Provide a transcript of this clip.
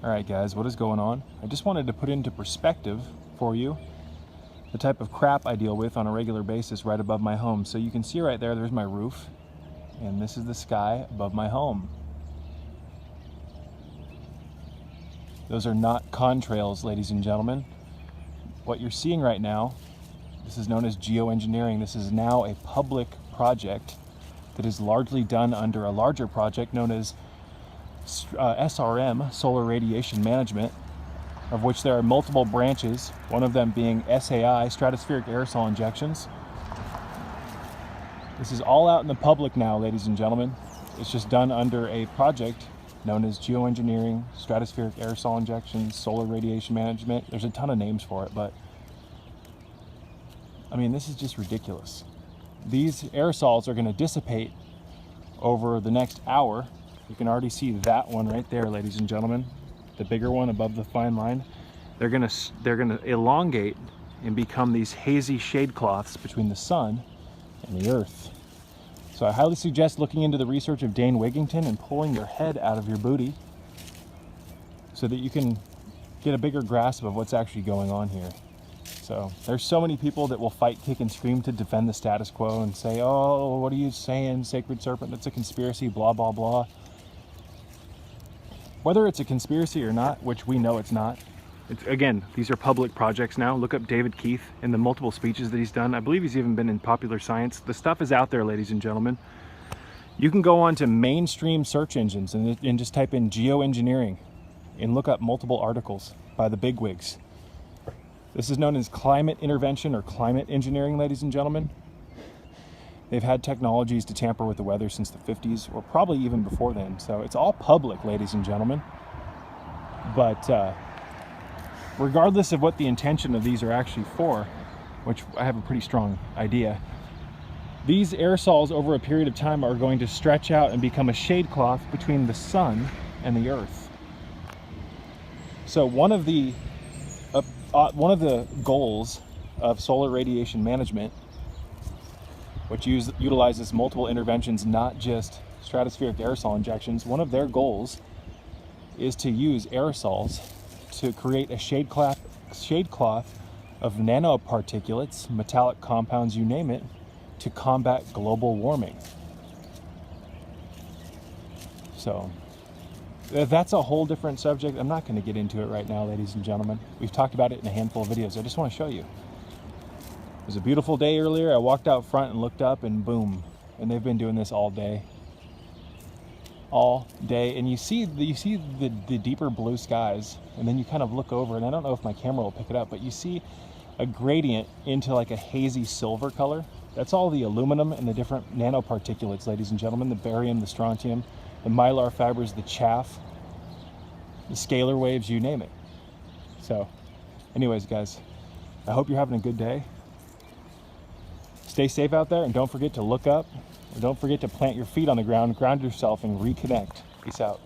Alright guys, what is going on? I just wanted to put into perspective for you the type of crap I deal with on a regular basis right above my home. So you can see right there, there's my roof, and this is the sky above my home. Those are not contrails, ladies and gentlemen. What you're seeing right now, this is known as geoengineering. This is now a public project that is largely done under a larger project known as SRM, Solar Radiation Management, of which there are multiple branches, one of them being SAI, Stratospheric Aerosol Injections. This is all out in the public now, ladies and gentlemen. It's just done under a project known as geoengineering, stratospheric aerosol injections, solar radiation management. There's a ton of names for it, but I mean, this is just ridiculous. These aerosols are going to dissipate over the next hour. You can already see that one right there, ladies and gentlemen, the bigger one above the fine line. They're gonna elongate and become these hazy shade cloths between the sun and the earth. So I highly suggest looking into the research of Dane Wigington and pulling your head out of your booty so that you can get a bigger grasp of what's actually going on here. So there's so many people that will fight, kick, and scream to defend the status quo and say, oh, what are you saying, Sacred Serpent? That's a conspiracy, blah, blah, blah. Whether it's a conspiracy or not, which we know it's not, again, these are public projects now. Look up David Keith and the multiple speeches that he's done. I believe he's even been in Popular Science. The stuff is out there, ladies and gentlemen. You can go on to mainstream search engines and just type in geoengineering and look up multiple articles by the bigwigs. This is known as climate intervention or climate engineering, ladies and gentlemen. They've had technologies to tamper with the weather since the 50s, or probably even before then. So it's all public, ladies and gentlemen. But regardless of what the intention of these are actually for, which I have a pretty strong idea, these aerosols over a period of time are going to stretch out and become a shade cloth between the sun and the earth. So one of the goals of solar radiation management, which utilizes multiple interventions, not just stratospheric aerosol injections, one of their goals is to use aerosols to create a shade cloth of nanoparticulates, metallic compounds, you name it, to combat global warming. So that's a whole different subject. I'm not going to get into it right now, ladies and gentlemen. We've talked about it in a handful of videos. I just want to show you. It was a beautiful day earlier. I walked out front and looked up and boom. And they've been doing this all day. All day. And you see the deeper blue skies, and then you kind of look over, and I don't know if my camera will pick it up, but you see a gradient into like a hazy silver color. That's all the aluminum and the different nanoparticulates, ladies and gentlemen, the barium, the strontium, the mylar fibers, the chaff, the scalar waves, you name it. So anyways, guys, I hope you're having a good day. Stay safe out there, and don't forget to look up, or don't forget to plant your feet on the ground, ground yourself, and reconnect. Peace out.